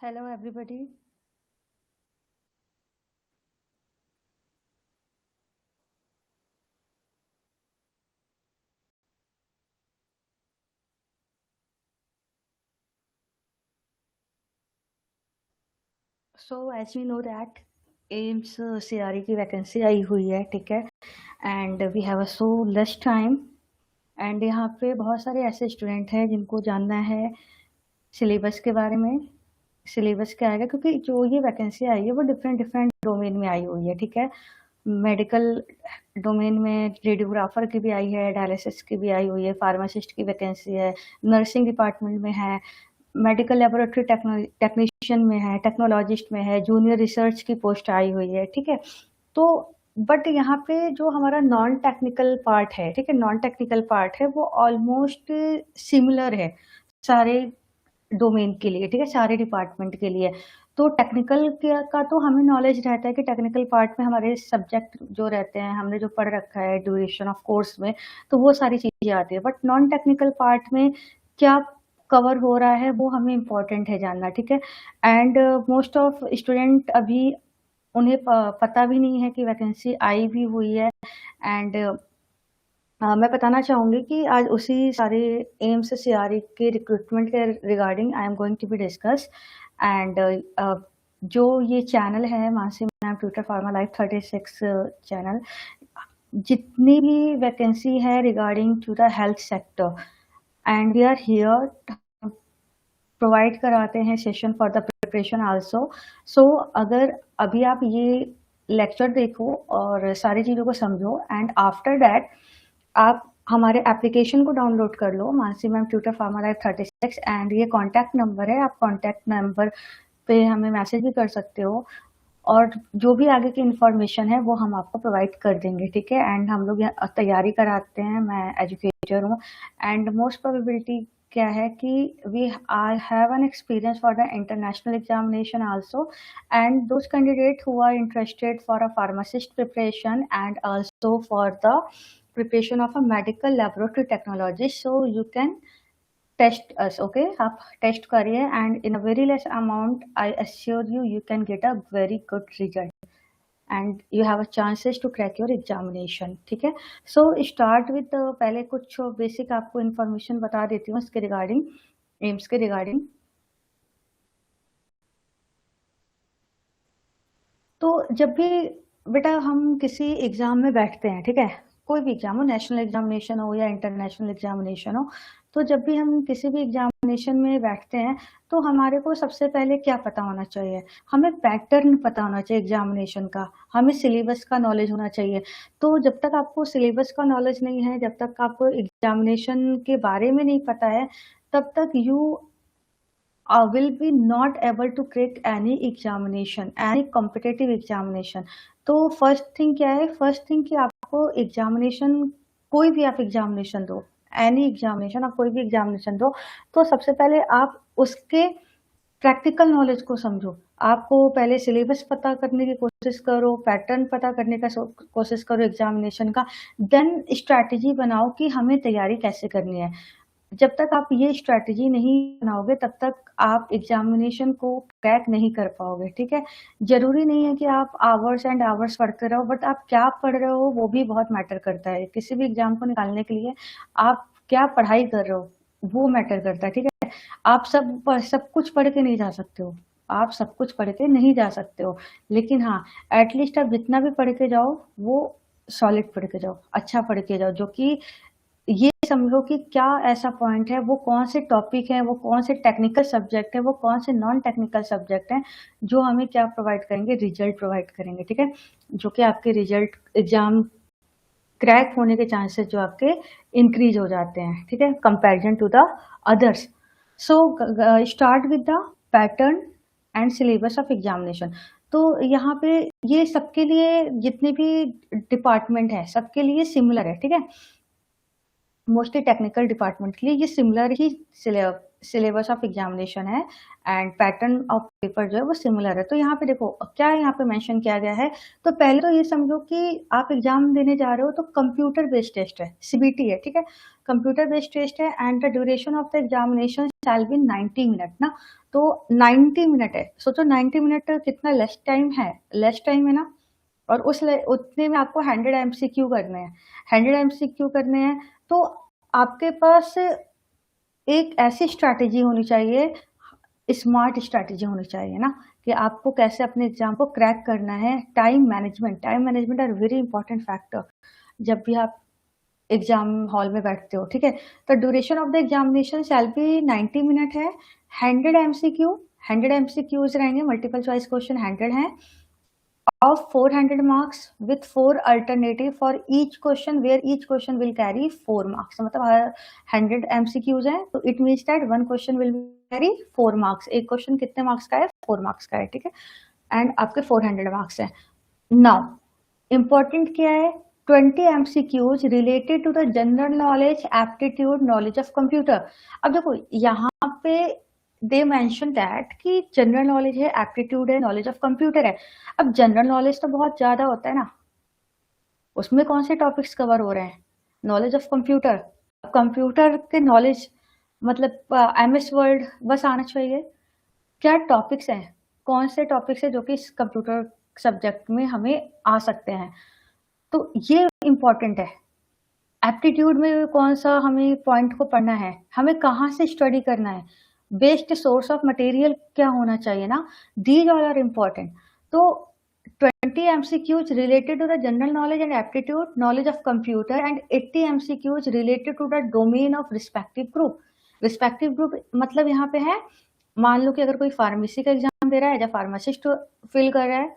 Hello, everybody. So, as we know that AIIMS CRE की vacancy आई हुई है, ठीक है, and we have a so less time and यहाँ पे बहुत सारे ऐसे स्टूडेंट हैं जिनको जानना है सिलेबस के बारे में। सिलेबस क्या आएगा, क्योंकि जो ये वैकेंसी आई है वो डिफरेंट डिफरेंट डोमेन में आई हुई है, ठीक है। मेडिकल डोमेन में रेडियोग्राफर की भी आई है, डायलिसिस की भी आई हुई है, फार्मासिस्ट की वैकेंसी है, नर्सिंग डिपार्टमेंट में है, मेडिकल लेबोरेटरी टेक्नीशियन में है, टेक्नोलॉजिस्ट में है, जूनियर रिसर्च की पोस्ट आई हुई है, ठीक है। तो बट यहाँ पे जो हमारा नॉन टेक्निकल पार्ट है, ठीक है, नॉन टेक्निकल पार्ट है वो ऑलमोस्ट सिमिलर है सारे डोमेन के लिए, ठीक है, सारे डिपार्टमेंट के लिए। तो टेक्निकल का तो हमें नॉलेज रहता है कि टेक्निकल पार्ट में हमारे सब्जेक्ट जो रहते हैं, हमने जो पढ़ रखा है ड्यूरेशन ऑफ कोर्स में, तो वो सारी चीज़ें आती है। बट नॉन टेक्निकल पार्ट में क्या कवर हो रहा है वो हमें इम्पोर्टेंट है जानना, ठीक है। एंड मोस्ट ऑफ स्टूडेंट अभी उन्हें पता भी नहीं है कि वैकेंसी आई भी हुई है। एंड मैं बताना चाहूँगी कि आज उसी सारे एम्स सीआरई के रिक्रूटमेंट के regarding I am going to be discuss. And जो ये चैनल है Mansi ma'am tutor pharma life 36 channel, जितनी भी वैकेंसी है regarding to the health sector, and we are here provide कराते हैं session for the preparation also. So अगर अभी आप ये लेक्चर देखो और सारी चीज़ों को समझो, एंड आफ्टर दैट आप हमारे एप्लीकेशन को डाउनलोड कर लो, Mansi ma'am tutor pharma life 36, and ये कॉन्टैक्ट नंबर है, आप कॉन्टैक्ट नंबर पे हमें मैसेज भी कर सकते हो और जो भी आगे की इन्फॉर्मेशन है वो हम आपको प्रोवाइड कर देंगे, ठीक है। एंड हम लोग यहाँ तैयारी कराते हैं, मैं एजुकेटर हूँ, एंड मोस्ट प्रोबेबिलिटी क्या है कि we I have an experience for the international examination also, and those candidate who are interested for a pharmacist preparation and also for the preparation of a medical laboratory technologist, so you can test us, okay, आप test करिए and in a very less amount I assure you you can get a very good result and you have a chances to crack your examination, ठीक है। सो start with पहले कुछ basic आपको information बता देती हूँ इसके रिगार्डिंग, एम्स के रिगार्डिंग। तो जब भी बेटा हम किसी एग्ज़ाम में बैठते हैं, ठीक है, कोई भी एग्ज़ाम हो, नेशनल एग्ज़ामिनेशन हो या इंटरनेशनल एग्ज़ामिनेशन हो, तो जब भी हम किसी भी एग्ज़ामिनेशन में बैठते हैं, तो हमारे को सबसे पहले क्या पता होना चाहिए? हमें पैटर्न पता होना चाहिए एग्ज़ामिनेशन का, हमें सिलेबस का नॉलेज होना चाहिए। तो जब तक आपको सिलेबस का नॉलेज नहीं है, जब तक आपको एग्ज़ामिनेशन के बारे में नहीं पता है, तब तक you will be not able to crack any examination, any competitive examination। तो फर्स्ट थिंग क्या है, फर्स्ट थिंग कि आपको एग्जामिनेशन, कोई भी आप एग्जामिनेशन दो, एनी एग्जामिनेशन, आप कोई भी एग्जामिनेशन दो, तो सबसे पहले आप उसके प्रैक्टिकल नॉलेज को समझो। आपको पहले सिलेबस पता करने की कोशिश करो, पैटर्न पता करने का कोशिश करो एग्जामिनेशन का, देन स्ट्रैटेजी बनाओ कि हमें तैयारी कैसे करनी है। जब तक आप ये स्ट्रैटेजी नहीं बनाओगे तब तक आप एग्जामिनेशन को क्रैक नहीं कर पाओगे, ठीक है। जरूरी नहीं है कि आप आवर्स एंड आवर्स पढ़ते रहो, बट आप क्या पढ़ रहे हो वो भी बहुत मैटर करता है। किसी भी एग्जाम को निकालने के लिए आप क्या पढ़ाई कर रहे हो वो मैटर करता है, ठीक है। आप सब कुछ पढ़ के नहीं जा सकते हो, आप सब कुछ पढ़ के नहीं जा सकते हो, लेकिन हाँ, एटलीस्ट आप जितना भी पढ़ के जाओ वो सॉलिड पढ़ के जाओ, अच्छा पढ़ के जाओ, जो कि ये समझो कि क्या ऐसा पॉइंट है, वो कौन से टॉपिक है, वो कौन से टेक्निकल सब्जेक्ट है, वो कौन से नॉन टेक्निकल सब्जेक्ट हैं जो हमें क्या प्रोवाइड करेंगे, रिजल्ट प्रोवाइड करेंगे, ठीक है। जो कि आपके रिजल्ट एग्जाम क्रैक होने के चांसेस जो आपके इंक्रीज हो जाते हैं, ठीक है, comparison to the others. So start with the pattern and syllabus of examination. तो यहाँ पे ये सबके लिए, जितने भी डिपार्टमेंट है सबके लिए सिमिलर है, ठीक है। मोस्टली टेक्निकल डिपार्टमेंट के लिए ये similar he syllabus of examination है एंड पैटर्न ऑफ पेपर जो है वो सिमिलर है। तो यहाँ पे देखो क्या यहाँ पे मेंशन किया गया है, तो पहले तो ये समझो कि आप एग्जाम देने जा रहे हो तो कंप्यूटर बेस्ड टेस्ट है, सीबीटी है, ठीक है, कंप्यूटर बेस्ड टेस्ट है and the duration of the examination shall be 90 minute ना, तो 90 मिनट है। सोचो 90 मिनट कितना लेस टाइम है ना, और उतने में आपको 100 एमसीक्यू करने हैं, 100 एमसीक्यू करने हैं। तो आपके पास एक ऐसी स्ट्रैटेजी होनी चाहिए, स्मार्ट स्ट्रैटेजी होनी चाहिए ना, कि आपको कैसे अपने एग्जाम को क्रैक करना है। Time management are very important factor जब भी आप एग्जाम हॉल में बैठते हो, ठीक है। तो duration of the examination shall be 90 minute है। 100 एमसीक्यूज रहेंगे, मल्टीपल चॉइस क्वेश्चन 100 हैं of 400 marks with 4 alternative for each question where each question will carry 4 marks। मतलब 100 MCQs हैं, तो it means that one question will carry 4 marks। एक question कितने marks का है? 4 मार्क्स का है, ठीक है, एंड आपके 400 मार्क्स हैं। नाउ इम्पोर्टेंट क्या है? 20 MCQs related to the general knowledge, aptitude, knowledge of computer. अब देखो यहाँ पे दे मेंशन दैट कि जनरल नॉलेज है, एप्टीट्यूड है, नॉलेज ऑफ कंप्यूटर है। अब जनरल नॉलेज तो बहुत ज्यादा होता है ना, उसमें कौन से टॉपिक्स कवर हो रहे हैं? नॉलेज ऑफ कंप्यूटर, कंप्यूटर के नॉलेज मतलब एमएस वर्ड बस आना चाहिए। क्या टॉपिक्स हैं, कौन से टॉपिक्स है जो कि इस कंप्यूटर सब्जेक्ट में हमें आ सकते हैं, तो ये इम्पोर्टेंट है। एप्टीट्यूड में कौन सा हमें पॉइंट को पढ़ना है, हमें कहाँ से स्टडी करना है, बेस्ड सोर्स ऑफ मटेरियल क्या होना चाहिए ना, दीज ऑल आर इम्पोर्टेंट। तो 20 MCQs related to the general knowledge and aptitude, knowledge of computer, and 80 MCQs related to the domain of respective group। respective group मतलब यहाँ पे है, मान लो कि अगर कोई फार्मेसी का एग्जाम दे रहा है, जब फार्मासिस्ट फिल कर रहा है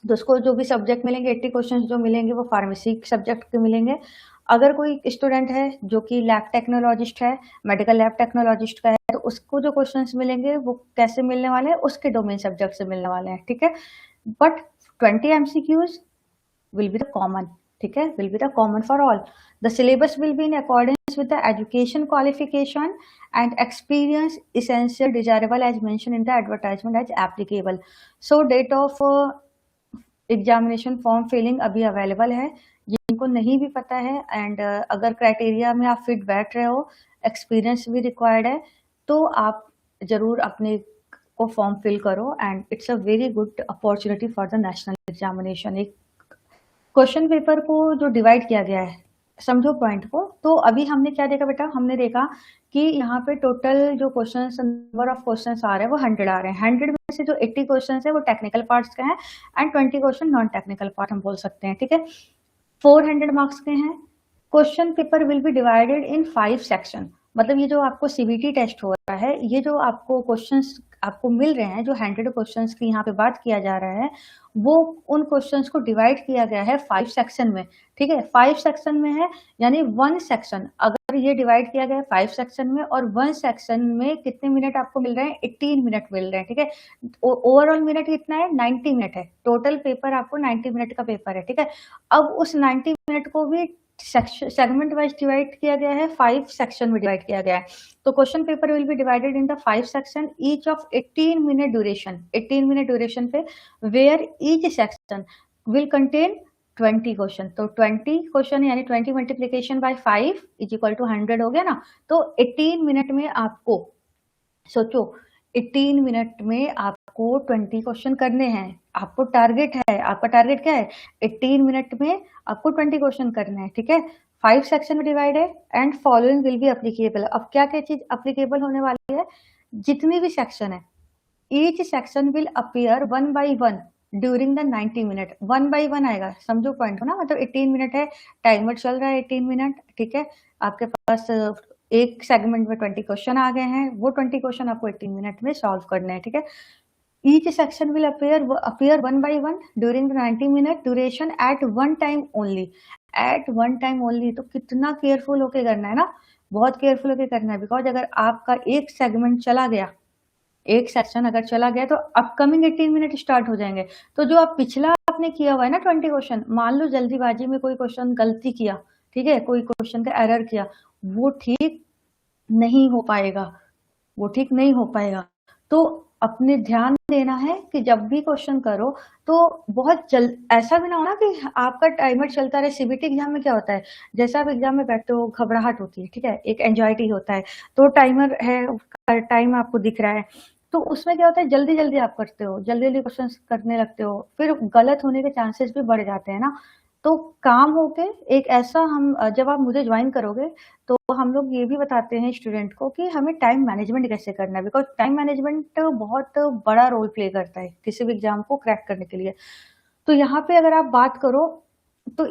तो उसको जो भी सब्जेक्ट मिलेंगे, 80 क्वेश्चंस जो मिलेंगे वो फार्मेसी सब्जेक्ट के मिलेंगे। अगर कोई स्टूडेंट है जो कि लैब टेक्नोलॉजिस्ट है, मेडिकल लैब टेक्नोलॉजिस्ट का है, तो उसको जो क्वेश्चंस मिलेंगे वो कैसे मिलने वाले हैं? उसके डोमेन सब्जेक्ट से मिलने वाले हैं, ठीक है। But 20 MCQs will be the common, ठीक है, will be the common for all। The syllabus will be in accordance with the education qualification and experience essential desirable as mentioned in the advertisement as applicable। So date of examination form filling अभी available है, जिनको नहीं भी पता है and अगर criteria में आप फिट बैठ रहे हो, एक्सपीरियंस भी रिक्वायर्ड है, तो आप जरूर अपने को फॉर्म फिल करो and it's a very good opportunity for the national examination. एक क्वेश्चन पेपर को जो डिवाइड किया गया है, समझो पॉइंट को। तो अभी हमने क्या देखा बेटा? हमने देखा कि यहाँ पे टोटल जो क्वेश्चन, नंबर ऑफ क्वेश्चन आ रहे हैं वो 100 आ रहे हैं। 100 में से जो 80 क्वेश्चन है वो टेक्निकल पार्ट्स के हैं and 20 question non technical part हम बोल सकते हैं, ठीक है। 400 मार्क्स के हैं। Question paper will be divided in 5 section. मतलब ये जो आपको सीबीटी टेस्ट हो रहा है, ये जो आपको क्वेश्चंस आपको मिल रहे हैं, जो 100 क्वेश्चंस की यहाँ पे बात किया जा रहा है, वो उन क्वेश्चंस को डिवाइड किया गया है 5 सेक्शन में, ठीक है। 5 सेक्शन में है, यानी 1 सेक्शन, अगर ये डिवाइड किया गया है 5 सेक्शन में, और 1 सेक्शन में कितने मिनट आपको मिल रहे हैं? 18 मिनट मिल रहे हैं, ठीक है। ओवरऑल मिनट कितना है? 90 मिनट है। टोटल पेपर आपको 90 मिनट का पेपर है, ठीक है। अब उस 90 मिनट को भी सेगमेंट वाइज डिवाइड किया गया है, 5 सेक्शन में डिवाइड किया गया है। तो question paper will be divided in the 5 section, each of 18 minute duration, 18 minute duration पे, where each section will contain 20 question. तो 20 क्वेश्चन यानी 20 multiplication by 5 is equal to 100 हो गया ना। तो 18 मिनट में आपको, सोचो 18 मिनट में आपको 20 क्वेश्चन करने हैं। आपको टारगेट है, आपका टारगेट क्या है? 18 मिनट में आपको 20 क्वेश्चन करने हैं, ठीक है। 5 सेक्शन में डिवाइड है and following will be applicable. अब क्या क्या चीज अप्लीकेबल होने वाली है? जितनी भी सेक्शन है, each section will appear 1 by 1 during the 90 minute. 1 by 1 आएगा, समझो पॉइंट हो ना। मतलब 18 मिनट है, टाइमर चल रहा है 18 मिनट, ठीक है। आपके पास एक सेगमेंट में 20 क्वेश्चन आ गए हैं, वो 20 क्वेश्चन आपको 18 मिनट में सॉल्व करने हैं, ठीक है। Each section will appear 1 by 1 during the 90 minute duration at one time only. At one time only, तो कितना केयरफुल होके करना है ना, बहुत केयरफुल होके करना है। बिकॉज अगर आपका एक सेगमेंट चला गया, एक सेक्शन अगर चला गया, तो अपकमिंग 18 मिनट स्टार्ट हो जाएंगे। तो जो आप पिछला आपने किया हुआ है ना 20 क्वेश्चन, मान लो जल्दीबाजी में कोई क्वेश्चन गलती किया, ठीक है, कोई क्वेश्चन का एरर किया, वो ठीक नहीं हो पाएगा, वो ठीक नहीं हो पाएगा। तो अपने ध्यान देना है कि जब भी क्वेश्चन करो तो बहुत जल्द, ऐसा भी ना हो ना कि आपका टाइमर चलता रहे। सीबीटी एग्जाम में क्या होता है, जैसा आप एग्जाम में बैठते हो घबराहट होती है, ठीक है, एक एंजाइटी होता है, तो टाइमर है, टाइम आपको दिख रहा है, तो उसमें क्या होता है, जल्दी जल्दी आप करते हो, जल्दी जल्दी क्वेश्चन करने लगते हो, फिर गलत होने के चांसेस भी बढ़ जाते हैं ना। तो काम होके एक ऐसा हम जब आप मुझे ज्वाइन करोगे तो हम लोग ये भी बताते हैं स्टूडेंट को कि हमें टाइम मैनेजमेंट कैसे करना है, बिकॉज टाइम मैनेजमेंट बहुत बड़ा रोल प्ले करता है किसी भी एग्जाम को क्रैक करने के लिए। तो यहाँ पे अगर आप बात करो तो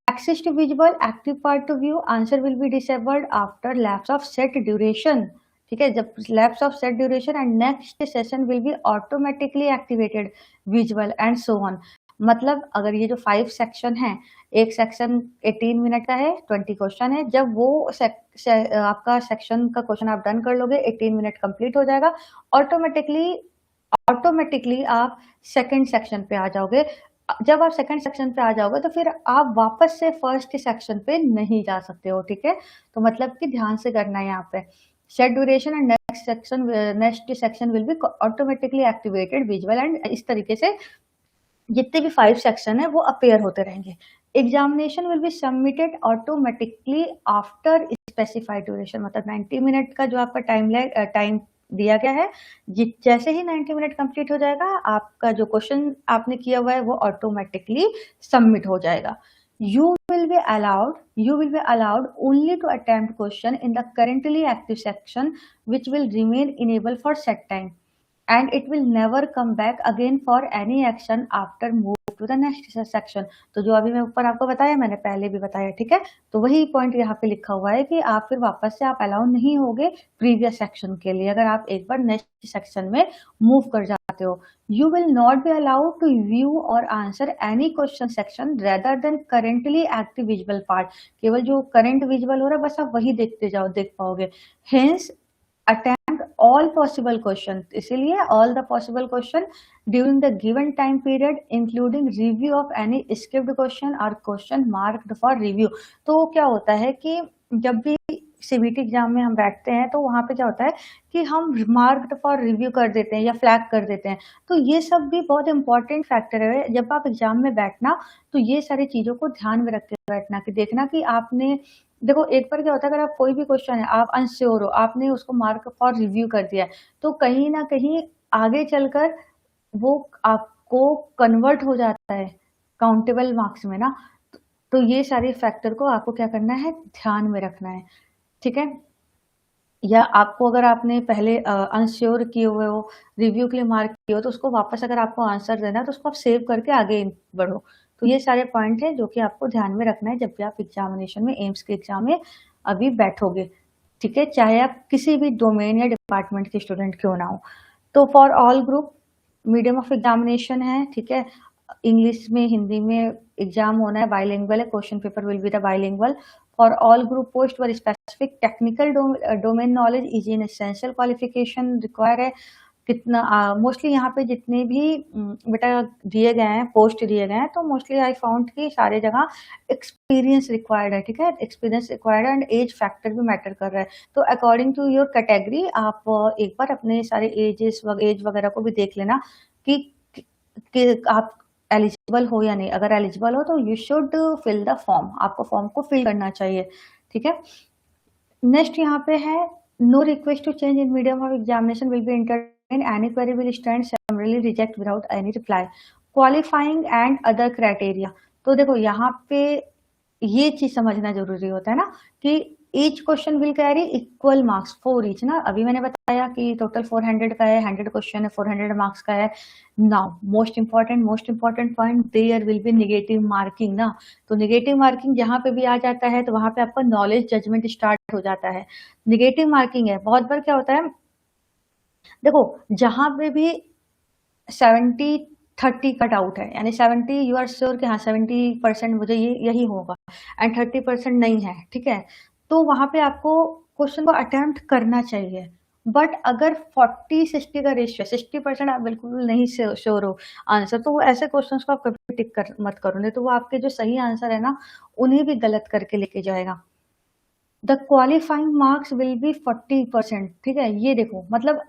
access to visual active part to view answer will be disabled after lapse of set duration, ठीक है, जब lapse of set duration and next session will be automatically activated visual and so on. मतलब अगर ये जो 5 section है, एक section 18 minute का है, 20 क्वेश्चन है, जब वो आपका सेक्शन का क्वेश्चन आप डन कर लोगे, 18 मिनट कंप्लीट हो जाएगा, ऑटोमेटिकली ऑटोमेटिकली आप सेकंड सेक्शन पे आ जाओगे। जब आप सेकंड सेक्शन पे आ जाओगे तो फिर आप वापस से फर्स्ट सेक्शन पे नहीं जा सकते हो, ठीक है। तो मतलब कि ध्यान से करना है यहाँ पे, set duration and next section will be automatically activated visual and इस तरीके से जितने भी 5 सेक्शन है वो अपेयर होते रहेंगे। Examination will be submitted automatically after specified duration, मतलब 90 मिनट का जो आपका टाइम दिया गया है, जैसे ही 90 मिनट कंप्लीट हो जाएगा, आपका जो क्वेश्चन आपने किया हुआ है वो ऑटोमेटिकली सबमिट हो जाएगा। You will be allowed only to attempt question in the currently active section, which will remain enabled for set time, and it will never come back again for any action after move to the next section। तो जो अभी मैं ऊपर आपको बताया, मैंने पहले भी बताया, ठीक है। तो वही पॉइंट यहाँ पे लिखा हुआ है कि आप फिर वापस से आप अलाउ नहीं होगे प्रीवियस सेक्शन के लिए, अगर आप एक बार नेक्स्ट सेक्शन में मूव कर जाते हो। You will not be allowed to view or answer any question section rather than currently active visual part। केवल जो करंट विजुअल हो रहा है बस आप वही देखते जाओ, देख पाओगे। Hence attempt all possible questions, इसीलिए all the possible question during the given time period including review of any skipped question or question marked for review। तो क्या होता है कि जब भी सीबीटी एग्जाम में हम बैठते हैं तो वहां पे क्या होता है कि हम मार्क्ड फॉर रिव्यू कर देते हैं या फ्लैग कर देते हैं। तो ये सब भी बहुत इंपॉर्टेंट फैक्टर है जब आप एग्जाम में बैठना, तो ये सारी चीजों को ध्यान में रख के बैठना कि देखना कि आपने, देखो एक बार क्या होता है, अगर आप कोई भी क्वेश्चन है आप अनश्योर हो, आपने उसको मार्क फॉर रिव्यू कर दिया है, तो कहीं ना कहीं आगे चलकर वो आपको कन्वर्ट हो जाता है काउंटेबल मार्क्स में ना। तो ये सारे फैक्टर को आपको क्या करना है, ध्यान में रखना है, ठीक है। या आपको अगर आपने पहले अनश्योर किए हुए हो, रिव्यू के लिए मार्क किए हो, तो उसको वापस अगर आपको आंसर देना है तो उसको आप सेव करके आगे बढ़ो। तो ये सारे पॉइंट है जो कि आपको ध्यान में रखना है जब भी आप एग्जामिनेशन में, एम्स के एग्जाम में अभी बैठोगे, ठीक है, चाहे आप किसी भी डोमेन या डिपार्टमेंट के स्टूडेंट क्यों ना हो। तो for all group medium of examination है, ठीक है, इंग्लिश में हिंदी में एग्जाम होना है, बाइलिंगुअल है, question paper will be the bilingual. For all group post were specific technical domain knowledge is in essential qualification require है। कितना मोस्टली यहाँ पे जितने भी बेटा दिए गए हैं, पोस्ट दिए गए हैं, तो मोस्टली आई फाउंड कि सारे जगह एक्सपीरियंस रिक्वायर्ड है, ठीक है, एक्सपीरियंस रिक्वायर्ड है एंड एज फैक्टर भी मैटर कर रहा है। तो अकॉर्डिंग टू योर कैटेगरी आप एक बार अपने सारे एज वगैरह को भी देख लेना कि आप एलिजिबल हो या नहीं। अगर एलिजिबल हो तो you should fill the form, आपको फॉर्म को फिल करना चाहिए, ठीक है। नेक्स्ट यहाँ पे है no request to change in medium of examination will be entertained, any query will stand summarily reject without any reply, qualifying and other criteria। तो देखो यहाँ पे ये चीज समझना जरूरी होता है ना कि each question will carry equal marks for each ना। अभी मैंने बताया कि टोटल 400 का है, 100 क्वेश्चन है, 400 मार्क्स का है। Now most important point, there will be negative marking ना। तो नेगेटिव मार्किंग जहां पे भी आ जाता है तो वहां पे आपका नॉलेज जजमेंट स्टार्ट हो जाता है। नेगेटिव मार्किंग है, बहुत बार क्या होता है, देखो जहां पे भी 70-30 का डाउट है, यानी 70 यू आर श्योर कि हाँ 70% मुझे यही होगा एंड 30% नहीं है, ठीक है, तो वहां पे आपको क्वेश्चन को अटेम्प्ट करना चाहिए। बट अगर 40-60 का रेशियो, 60% आप बिल्कुल नहीं श्योर हो आंसर, तो वो ऐसे क्वेश्चंस को आप कभी टिक मत करो, नहीं तो वो आपके जो सही आंसर है ना उन्हें भी गलत करके लेके जाएगा। The qualifying marks will B 40%। ठीक है, ये देखो मतलब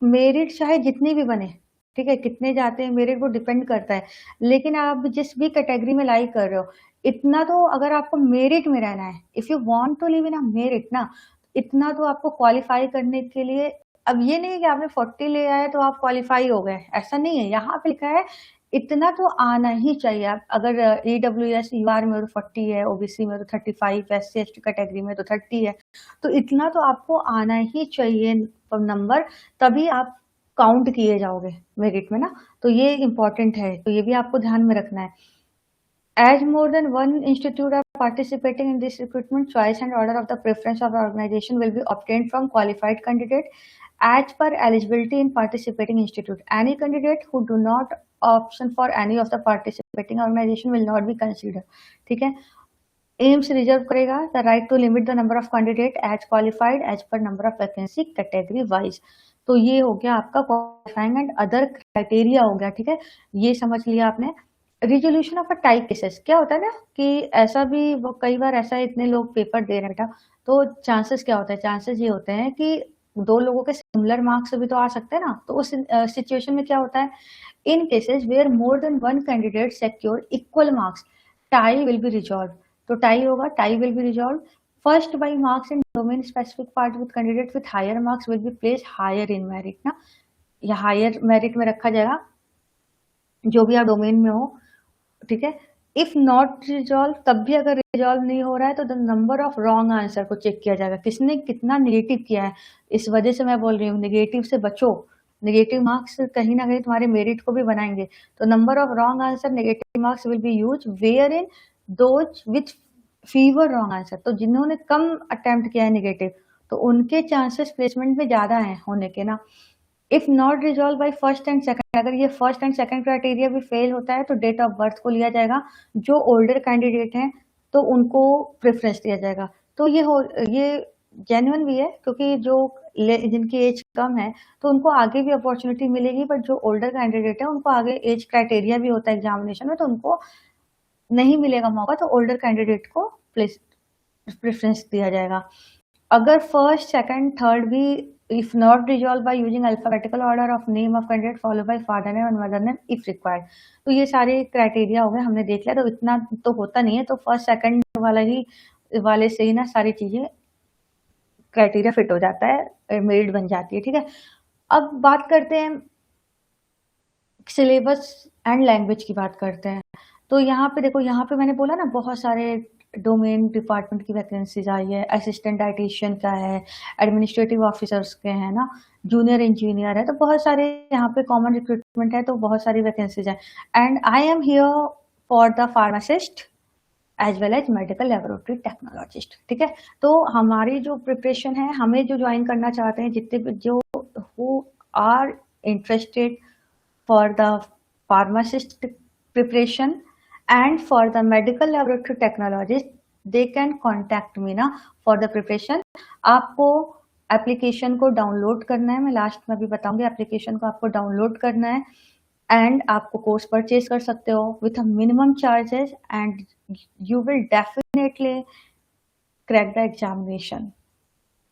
मेरिट चाहे जितनी भी बने, ठीक है, कितने जाते हैं मेरिट वो डिपेंड करता है, लेकिन आप जिस भी कैटेगरी में लाइक कर रहे हो, इतना तो अगर आपको मेरिट में रहना है, if you want to live in a merit ना, इतना तो आपको क्वालिफाई करने के लिए, अब ये नहीं है कि आपने 40 ले आए तो आप क्वालिफाई हो गए, ऐसा नहीं है, यहाँ पे लिखा है इतना तो आना ही चाहिए। आप अगर ईडब्ल्यूएस यूआर में तो 40 है, ओबीसी में तो 35, एससी एसटी कैटेगरी में तो 30 है, तो इतना तो आपको आना ही चाहिए नंबर, तभी आप काउंट किए जाओगे मेरिट में ना, तो ये इम्पोर्टेंट है, तो ये भी आपको ध्यान में रखना है। As more than one institute are participating in this recruitment, choice and order of the preference of the organization will be obtained from qualified candidate as per eligibility in participating institute. Any candidate who do not option for any of the participating organization will not be considered. ठीक है, AIIMS reserve करेगा the right to limit the number of candidate as qualified as per number of vacancy category wise. तो ये हो गया आपका qualifying and other criteria हो गया। ठीक है, ये समझ लिया आपने। Resolution of a type cases क्या होता है ना कि ऐसा भी कई बार ऐसा इतने लोग पेपर दे रहे हैं बेटा, तो चांसेस क्या होता है, चांसेस ये होते हैं कि दो लोगों के सिमिलर मार्क्स भी तो आ सकते हैं ना, तो उस सिचुएशन में क्या होता है, in cases where more than one candidate secure equal marks, tie will be resolve. तो टाई होगा, tie will be resolve first by marks in domain specific part with candidate with higher marks will be place higher in merit ना, या higher merit में रखा जाएगा जो भी आप डोमेन में हो। ठीक है, इफ नॉट रिजॉल्व, तब भी अगर रिजॉल्व नहीं हो रहा है तो the number of wrong answer को चेक किया जाएगा, किसने कितना निगेटिव किया है। इस वजह से मैं बोल रही हूँ निगेटिव से बचो, निगेटिव मार्क्स कहीं ना कहीं तुम्हारे मेरिट को भी बनाएंगे। तो number of wrong answer negative marks will be use where in those with fewer wrong answer, तो जिन्होंने कम अटेम्प्ट किया है निगेटिव, तो उनके चांसेस प्लेसमेंट में ज्यादा है होने के ना। If not resolve by first and second, अगर ये फर्स्ट एंड सेकंड क्राइटेरिया भी फेल होता है तो डेट ऑफ बर्थ को लिया जाएगा, जो ओल्डर कैंडिडेट हैं तो उनको प्रेफरेंस दिया जाएगा। तो ये जेन्युइन भी है क्योंकि जो जिनकी एज कम है तो उनको आगे भी अपॉर्चुनिटी मिलेगी, बट जो ओल्डर कैंडिडेट है उनको आगे एज क्राइटेरिया भी होता है एग्जामिनेशन में, तो उनको नहीं मिलेगा मौका, तो ओल्डर कैंडिडेट को प्रेफरेंस दिया जाएगा। अगर फर्स्ट सेकंड थर्ड भी if not resolved by using alphabetical order of name of candidate followed by father name and mother name if required, तो ये सारे क्राइटेरिया हो गए, हमने देख लिया। तो इतना तो होता नहीं है, तो फर्स्ट सेकंड वाले से ही ना सारी चीजें क्राइटेरिया फिट हो जाता है, मेरिट बन जाती है। ठीक है, अब बात करते हैं सिलेबस एंड लैंग्वेज की बात करते हैं। तो यहाँ पे देखो, यहाँ पे मैंने बोला ना बहुत सारे डोमेन डिपार्टमेंट की वैकेंसीज आई है, असिस्टेंट डाइटिशियन का है, एडमिनिस्ट्रेटिव ऑफिसर्स के हैं ना, जूनियर इंजीनियर है, तो बहुत सारे यहाँ पे कॉमन रिक्रूटमेंट है, तो बहुत सारी वैकेंसीज है। And I am here for the pharmacist as well as medical laboratory technologist. ठीक है, तो हमारी जो प्रिपरेशन है, हमें जो ज्वाइन करना चाहते हैं, जितने भी जो who are interested for the pharmacist preparation and for the medical laboratory technologist, they can contact me ना for the preparation। आपको एप्लीकेशन को डाउनलोड करना है, मैं लास्ट में भी बताऊंगी, एप्लीकेशन को आपको डाउनलोड करना है एंड आपको कोर्स परचेज कर सकते हो with a minimum charges and you will definitely crack the examination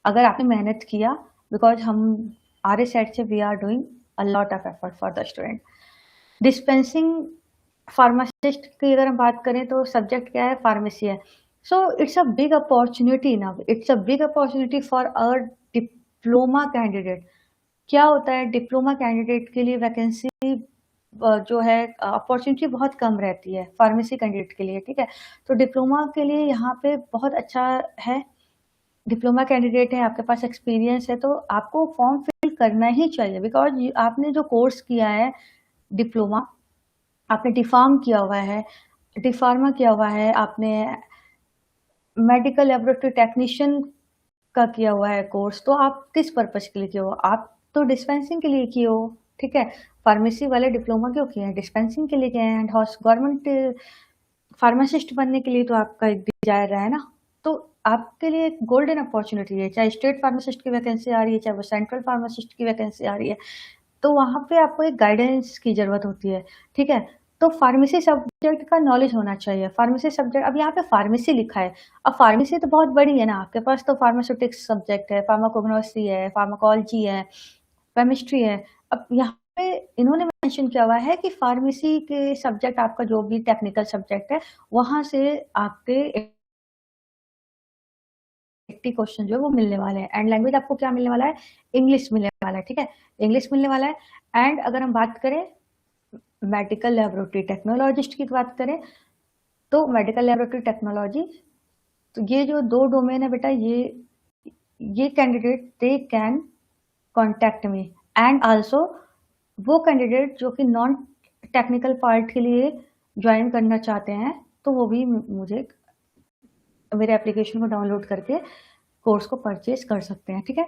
अगर आपने मेहनत किया, बिकॉज हम आर सेट से we are doing a lot of effort for the student। Dispensing pharmacist की अगर हम बात करें तो सब्जेक्ट क्या है, फार्मेसी है। So it's a big opportunity ना, it's a big opportunity for a diploma candidate. क्या होता है, डिप्लोमा कैंडिडेट के लिए वैकेंसी जो है अपॉर्चुनिटी बहुत कम रहती है फार्मेसी कैंडिडेट के लिए। ठीक है, तो डिप्लोमा के लिए यहाँ पे बहुत अच्छा है, डिप्लोमा कैंडिडेट है, आपके पास एक्सपीरियंस है, तो आपको फॉर्म फिल करना ही चाहिए, बिकॉज आपने जो कोर्स किया है डिप्लोमा, आपने डिफार्म किया हुआ है, डिफार्मा किया हुआ है, आपने मेडिकल लेबोरेटरी टेक्नीशियन का किया हुआ है कोर्स, तो आप किस पर्पज के लिए किए हो, आप तो डिस्पेंसिंग के लिए किए हो। ठीक है, फार्मेसी वाले डिप्लोमा क्यों किए हैं, डिस्पेंसिंग के लिए किए हैं, एंड गवर्नमेंट फार्मासिस्ट बनने के लिए तो आपका एक डिजायर रहा है ना, तो आपके लिए एक गोल्डन अपॉर्चुनिटी है, चाहे स्टेट फार्मासिस्ट की वैकेंसी आ रही है, चाहे वो सेंट्रल फार्मासिस्ट की वैकेंसी आ रही है, तो वहाँ पे आपको एक गाइडेंस की जरूरत होती है। ठीक है, तो फार्मेसी सब्जेक्ट का नॉलेज होना चाहिए। फार्मेसी सब्जेक्ट, अब यहाँ पे फार्मेसी लिखा है, अब फार्मेसी तो बहुत बड़ी है ना, आपके पास तो फार्मास्यूटिक्स सब्जेक्ट है, फार्माकोग्नोसी है, फार्माकोलॉजी है, केमिस्ट्री है। अब यहाँ पे इन्होंने मेंशन किया हुआ है कि फार्मेसी के सब्जेक्ट, आपका जो भी टेक्निकल सब्जेक्ट है, वहाँ से आपके 80 क्वेश्चन जो है वो मिलने वाले हैं। एंड लैंग्वेज आपको क्या मिलने वाला है? इंग्लिश मिलने वाला है, ठीक है? इंग्लिश मिलने वाला है। एंड अगर हम बात करें मेडिकल लैबोरेटरी टेक्नोलॉजिस्ट की बात करें, तो मेडिकल लैबोरेटरी टेक्नोलॉजी, तो ये जो 2 डोमेन है बेटा, ये candidate they can contact me. And also वो कैंडिडेट जो कि नॉन टेक्निकल पार्ट के लिए ज्वाइन करना चाहते हैं, तो वो भी मुझे मेरे एप्लीकेशन को डाउनलोड करके कोर्स को परचेज कर सकते हैं, ठीक है?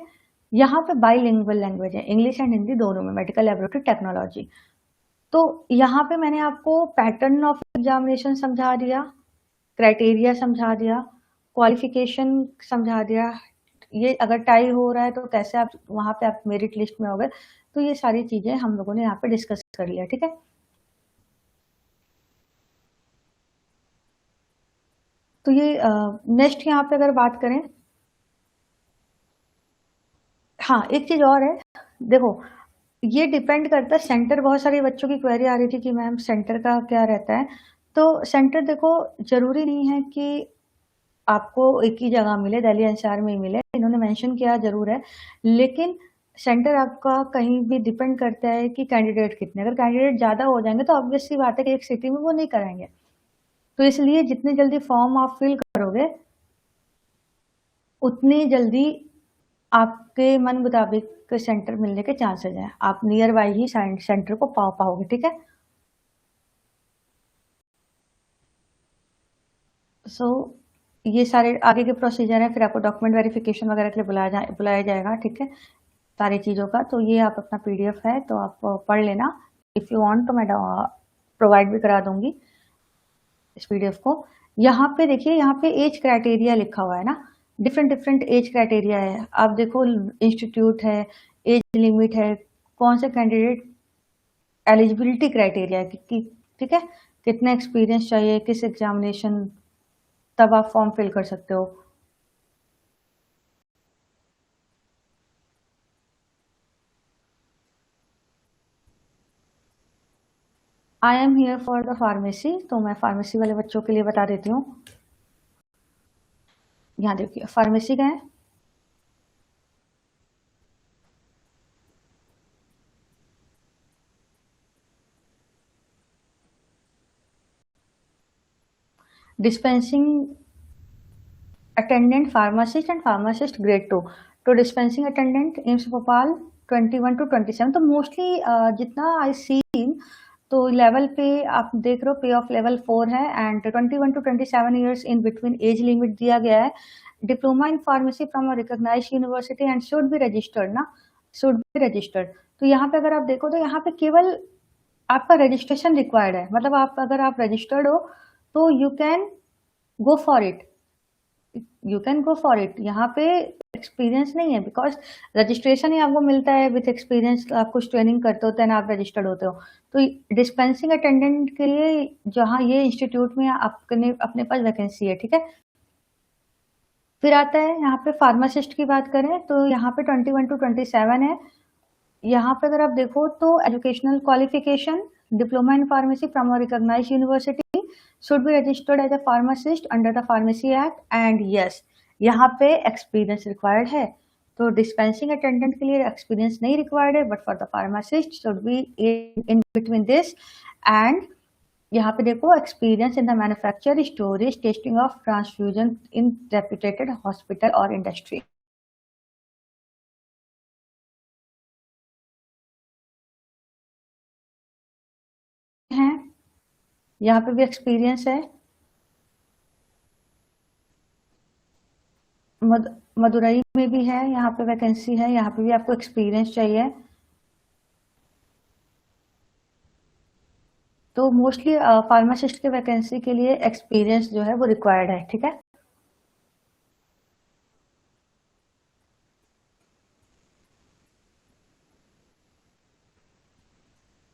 यहाँ पे बाइलिंगुअल लैंग्वेज है, इंग्लिश एंड हिंदी दोनों में, मेडिकल लैबोरेटरी टेक्नोलॉजी। तो यहाँ पे मैंने आपको पैटर्न ऑफ एग्जामिनेशन समझा दिया, क्राइटेरिया समझा दिया, क्वालिफिकेशन समझा दिया। ये अगर टाई हो रहा है तो कैसे आप वहाँ पे आप मेरिट लिस्ट में होगे, तो ये सारी चीजें हम लोगों ने यहाँ पे डिस्कस कर लिया, ठीक है? तो ये नेक्स्ट यहाँ पे अगर बात करें, हाँ एक चीज और है, देखो ये डिपेंड करता है सेंटर। बहुत सारे बच्चों की क्वेरी आ रही थी कि मैम सेंटर का क्या रहता है। तो सेंटर देखो, जरूरी नहीं है कि आपको एक ही जगह मिले, दिल्ली एनसीआर में ही मिले, इन्होंने मेंशन किया जरूर है, लेकिन सेंटर आपका कहीं भी डिपेंड करता है कि कैंडिडेट कितने। अगर कैंडिडेट ज़्यादा हो जाएंगे तो ऑब्वियस सी बात है कि एक सिटी में वो नहीं कराएंगे। तो इसलिए जितनी जल्दी फॉर्म आप फिल करोगे, उतनी जल्दी आपके मन मुताबिक सेंटर मिलने के चांसेस हैं। आप नियर बाई ही सेंटर को पा पाओगे, ठीक है? सो ये सारे आगे के प्रोसीजर हैं। फिर आपको डॉक्यूमेंट वेरिफिकेशन वगैरह के लिए बुलाया जाएगा, ठीक है? सारी चीज़ों का। तो ये आप अपना पीडीएफ है तो आप पढ़ लेना। इफ़ यू वांट तो मैं प्रोवाइड भी करा दूंगी इस पीडीएफ को। यहाँ पे देखिए, यहाँ पे एज क्राइटेरिया लिखा हुआ है ना, डिफरेंट डिफरेंट एज क्राइटेरिया है। आप देखो, इंस्टीट्यूट है, एज लिमिट है, कौन से कैंडिडेट, एलिजिबिलिटी क्राइटेरिया है कि ठीक है, कितना एक्सपीरियंस चाहिए, किस एग्जामिनेशन, तब आप फॉर्म फिल कर सकते हो। आई am here for the pharmacy, तो मैं फार्मेसी वाले बच्चों के लिए बता देती हूँ। यहाँ देखिए, फार्मेसी का है, dispensing attendant pharmacist and pharmacist grade 2। तो dispensing attendant AIIMS Bhopal 21 to 27। तो मोस्टली जितना आई सी, तो लेवल पे आप देख रहे हो, पे ऑफ लेवल 4 है and 21 to 27 years in between age limit दिया गया है। Diploma in pharmacy from a recognised university and should be registered ना, शुड बी रजिस्टर्ड। तो यहाँ पे अगर आप देखो तो यहाँ पे केवल आपका रजिस्ट्रेशन रिक्वायर्ड है। मतलब आप अगर आप रजिस्टर्ड हो तो you can go for it, you can go for it. यहाँ पे एक्सपीरियंस नहीं है, बिकॉज रजिस्ट्रेशन ही आपको मिलता है विथ एक्सपीरियंस। आप कुछ ट्रेनिंग करते होते हैं ना, आप रजिस्टर्ड होते हो। तो डिस्पेंसिंग अटेंडेंट के लिए जहाँ ये इंस्टीट्यूट में आपने अपने पास वैकेंसी है, ठीक है? फिर आता है यहाँ पे फार्मासिस्ट की बात करें तो यहाँ पे 21 to 27 है। यहाँ पे अगर आप देखो तो educational qualification, diploma in pharmacy from a recognised university, should be registered as a pharmacist under the pharmacy act and yes, यहाँ पे एक्सपीरियंस रिक्वायर्ड है। तो डिस्पेंसिंग अटेंडेंट के लिए एक्सपीरियंस नहीं रिक्वायर्ड है, but for the pharmacist should be in between this. And यहाँ पे देखो, experience in the manufacture, storage, testing of transfusion in reputed hospital और इंडस्ट्री है। यहाँ पे भी एक्सपीरियंस है। मदुरई में भी है, यहाँ पे वैकेंसी है, यहाँ पे भी आपको एक्सपीरियंस चाहिए। तो मोस्टली फार्मासिस्ट के वैकेंसी के लिए एक्सपीरियंस जो है वो रिक्वायर्ड है, ठीक है?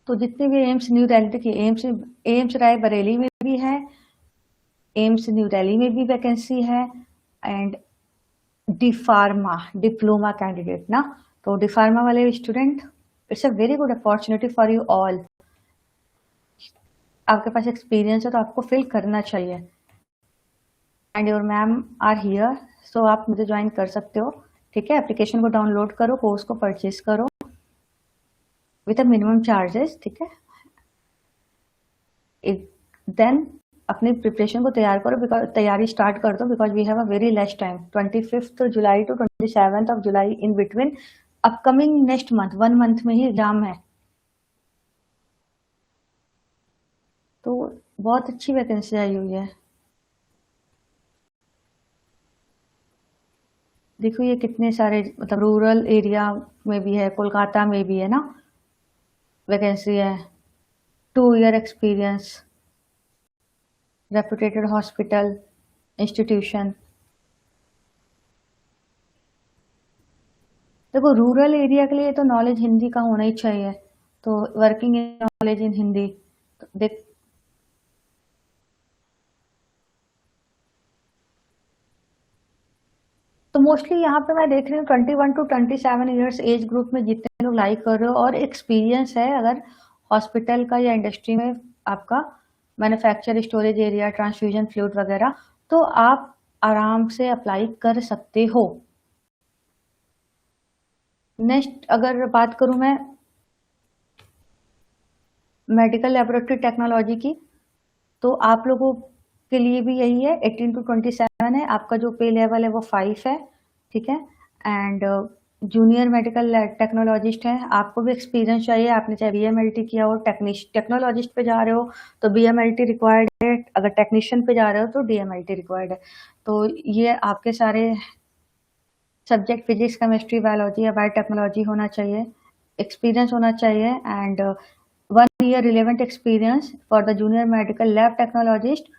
तो जितने भी एम्स न्यू दिल्ली की एम्स रायबरेली में भी है, एम्स न्यू दिल्ली में भी वैकेंसी है, and D pharma diploma candidate ना, तो डी फार्मा वाले student, it's a very good opportunity for you all. आपके पास एक्सपीरियंस है तो आपको फिल करना चाहिए, and your ma'am are here, so आप मुझे ज्वाइन कर सकते हो। ठीक है, एप्लीकेशन को डाउनलोड करो, कोर्स को परचेज करो विद अ मिनिमम चार्जेस। ठीक है, देन अपनी प्रिपरेशन को तैयार करो, बिकॉज तैयारी स्टार्ट कर दो, because we have a very less time, 25 July to 27 July, in between upcoming next month, 1 month में ही एग्जाम है। तो बहुत अच्छी वैकेंसी आई हुई है। देखो ये कितने सारे, मतलब रूरल एरिया में भी है, कोलकाता में भी है ना, वैकेंसी है। 2 year experience, reputed hospital institution. देखो रूरल एरिया के लिए तो नॉलेज हिंदी का होना ही चाहिए, तो वर्किंग नॉलेज इन हिंदी, तो देख, तो मोस्टली यहाँ पे मैं देख रही हूँ 21 to 27 ईयर्स एज ग्रुप में जितने लोग लाइक कर रहे हो और एक्सपीरियंस है अगर हॉस्पिटल का या इंडस्ट्री में आपका, manufacture, storage area, transfusion fluid वगैरह, तो आप आराम से अप्लाई कर सकते हो। नेक्स्ट अगर बात करूँ मैं मेडिकल लेबोरेटरी टेक्नोलॉजी की, तो आप लोगों के लिए भी यही है, 18 to 27 है, आपका जो पे लेवल है वो 5 है। ठीक है, एंड जूनियर मेडिकल टेक्नोलॉजिस्ट है, आपको भी एक्सपीरियंस चाहिए, आपने चाहे BMLT किया हो, टेक्नोलॉजिस्ट पे जा रहे हो तो BMLT रिक्वायर्ड है, अगर टेक्नीशियन पे जा रहे हो तो DMLT रिक्वायर्ड है। तो ये आपके सारे सब्जेक्ट फिजिक्स, केमिस्ट्री, बायोलॉजी या बायोटेक्नोलॉजी होना चाहिए, एक्सपीरियंस होना चाहिए, and 1 year relevant experience for the junior medical lab technologist.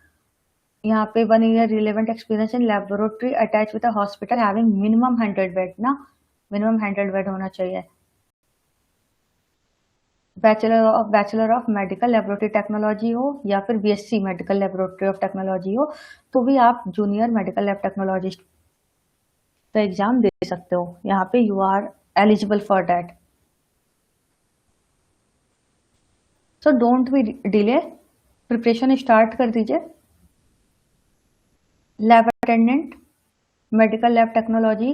यहाँ पे 1 year relevant experience in laboratory attach with a hospital having minimum 100 bed ना, मिनिमम 100 बेड होना चाहिए। Bachelor of medical laboratory technology हो या फिर BSc medical laboratory of technology हो, तो भी आप जूनियर मेडिकल लैब टेक्नोलॉजिस्ट का एग्जाम दे सकते हो, यहाँ पे you are eligible for that. So don't be delay, preparation start कर दीजिए। Lab attendant, medical lab technology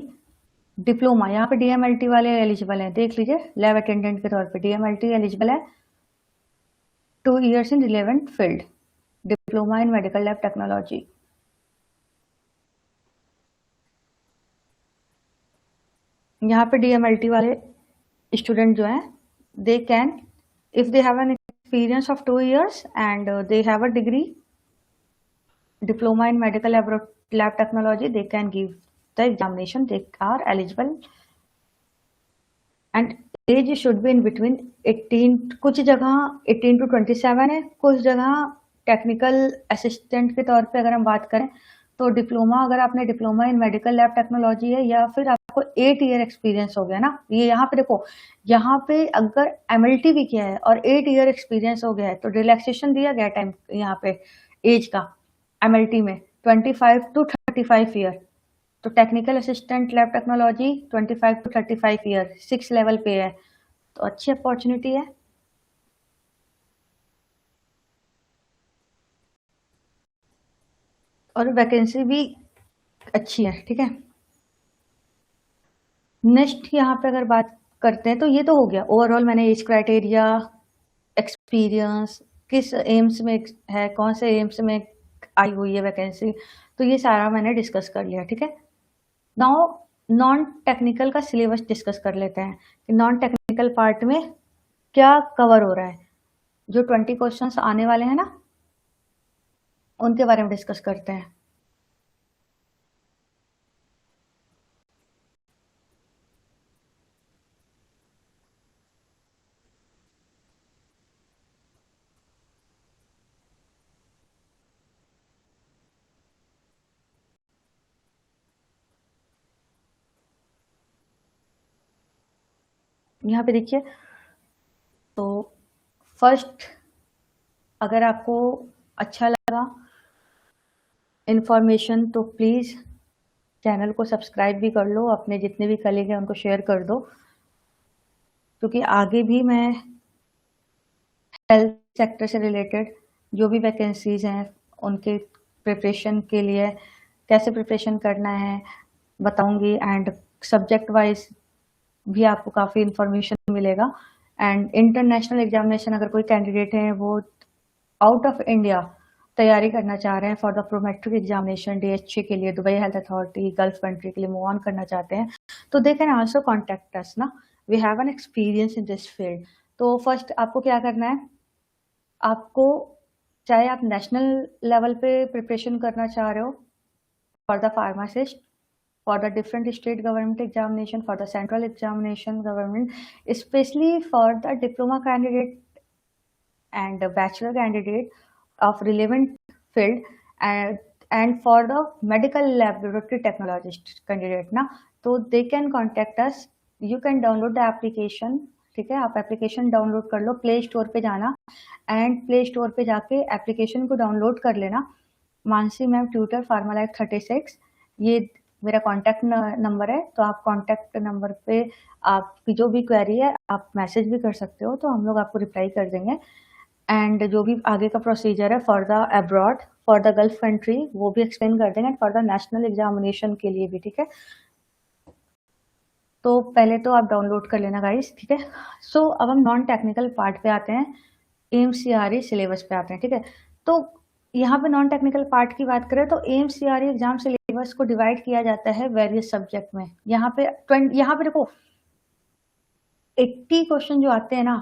diploma, यहाँ पे DMLT वाले एलिजिबल हैं, देख लीजिए, लैब अटेंडेंट के तौर पे DMLT एलिजिबल है, 2 years in relevant field, diploma in medical lab technology. यहाँ पे DMLT वाले स्टूडेंट जो हैं, they can, if they have an experience of 2 years and they have a degree diploma in medical lab technology, they can give the examination, they are eligible, and age should be in between 18, कुछ जगह 18 to 27 है, कुछ जगह technical assistant के तौर पे अगर हम बात करें तो डिप्लोमा, अगर आपने diploma in medical lab technology है या फिर आपको 8 ईयर एक्सपीरियंस हो गया ना, ये यहाँ पे देखो, यहाँ पे अगर MLT भी किया है और 8 ईयर एक्सपीरियंस हो गया है तो रिलैक्सेशन दिया गया टाइम यहाँ पे एज का, MLT में 25 to 35 ईयर, तो technical assistant lab technology 25 to 35 year, 6 level पे है, तो अच्छी अपॉर्चुनिटी है। और वैकेंसी भी अच्छी है। ठीक है, नेक्स्ट यहाँ पे अगर बात करते हैं तो ये तो हो गया ओवरऑल, मैंने एज क्राइटेरिया, एक्सपीरियंस, किस एम्स में है, कौन से एम्स में आई हुई है वैकेंसी, तो ये सारा मैंने डिस्कस कर लिया। ठीक है, नाउ नॉन टेक्निकल का सिलेबस डिस्कस कर लेते हैं कि नॉन टेक्निकल पार्ट में क्या कवर हो रहा है, जो 20 क्वेश्चंस आने वाले हैं ना, उनके बारे में डिस्कस करते हैं। यहाँ पे देखिए, तो फर्स्ट, अगर आपको अच्छा लगा इन्फॉर्मेशन तो प्लीज़ चैनल को सब्सक्राइब भी कर लो, अपने जितने भी कलीग हैं उनको शेयर कर दो, क्योंकि आगे भी मैं हेल्थ सेक्टर से रिलेटेड जो भी वैकेंसीज़ हैं उनके प्रिपरेशन के लिए कैसे प्रिपरेशन करना है बताऊंगी, एंड सब्जेक्ट वाइज भी आपको काफ़ी इन्फॉर्मेशन मिलेगा। एंड इंटरनेशनल एग्जामिनेशन अगर कोई कैंडिडेट है वो आउट ऑफ इंडिया तैयारी करना चाह रहे हैं for the prometric examination DHA के लिए, Dubai health authority, gulf country के लिए मूव ऑन करना चाहते हैं, तो they can also contact us ना, we have an experience in this field. तो फर्स्ट आपको क्या करना है, आपको चाहे आप नेशनल लेवल पे प्रिपरेशन करना चाह रहे हो for the pharmacist, for the different state government examination, for the central examination government, especially for the diploma candidate and the bachelor candidate of relevant field, and for the medical laboratory technologist candidate ना, तो they can contact us, you can download the application, ठीक है, आप application download कर लो, play store पे जाना and play store पे जाके एप्लीकेशन को डाउनलोड कर लेना, Mansi ma'am tutor pharma life 36, ये मेरा कॉन्टैक्ट नंबर है, तो आप कॉन्टैक्ट नंबर पे आपकी जो भी क्वेरी है आप मैसेज भी कर सकते हो, तो हम लोग आपको रिप्लाई कर देंगे। एंड जो भी आगे का प्रोसीजर है for the abroad, for the gulf country, वो भी एक्सप्लेन कर देंगे, फॉर द नेशनल एग्जामिनेशन के लिए भी, ठीक है। तो पहले तो आप डाउनलोड कर लेना गाइस, ठीक है। सो अब हम नॉन टेक्निकल पार्ट पे आते हैं, एम्स CRE सिलेबस पे आते हैं, ठीक है। तो यहाँ पे नॉन टेक्निकल पार्ट की बात करें तो एम्स CRE एग्जाम सिलेबस को डिवाइड किया जाता है वेरियस सब्जेक्ट में। यहाँ पे देखो 80 क्वेश्चन जो आते हैं ना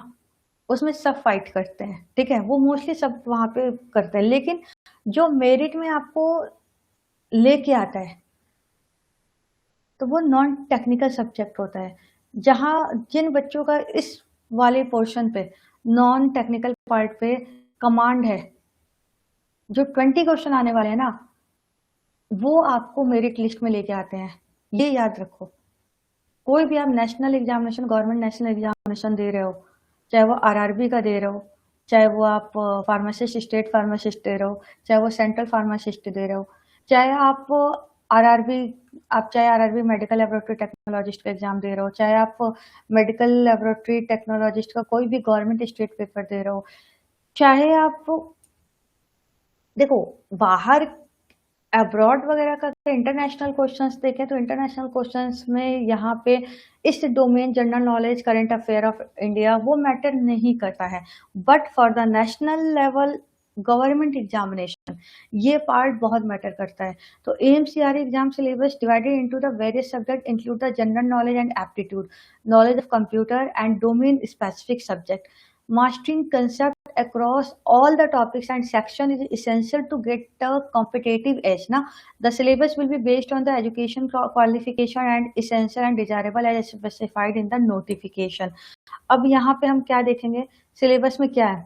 उसमें सब फाइट करते हैं, ठीक है, वो मोस्टली सब वहां पे करते हैं, लेकिन जो मेरिट में आपको लेके आता है तो वो नॉन टेक्निकल सब्जेक्ट होता है, जहां जिन बच्चों का इस वाले पोर्शन पे नॉन टेक्निकल पार्ट पे कमांड है, जो 20 क्वेश्चन आने वाले हैं ना वो आपको मेरिट लिस्ट में लेके आते हैं, ये याद रखो। कोई भी आप national examination, government national examination दे रहे हो, चाहे वो RRB का दे रहे हो, चाहे वो आप फार्मासिस्ट स्टेट फार्मासिस्ट दे रहे हो, चाहे वो सेंट्रल फार्मासिस्ट दे रहे हो, चाहे आप आरआरबी मेडिकल लेबोरेटरी टेक्नोलॉजिस्ट का एग्जाम दे रहे हो, चाहे आप मेडिकल लेबोरेटरी टेक्नोलॉजिस्ट का कोई भी गवर्नमेंट स्टेट पेपर दे रहे हो, चाहे आप देखो बाहर अब्रॉड वगैरह का इंटरनेशनल क्वेश्चंस देखें तो इंटरनेशनल क्वेश्चंस में यहाँ पे इस domain general knowledge current affair of India वो मैटर नहीं करता है, but for the national level government examination ये पार्ट बहुत मैटर करता है। तो AIIMS CRE exam syllabus divided into the various subject include the general knowledge and aptitude, knowledge of computer and domain specific subject, mastering concept across all the topics and section is essential to get the competitive edge na. The syllabus will be based on the education qualification and essential and desirable as specified in the notification. अब यहाँ पे हम क्या देखेंगे, syllabus में क्या है,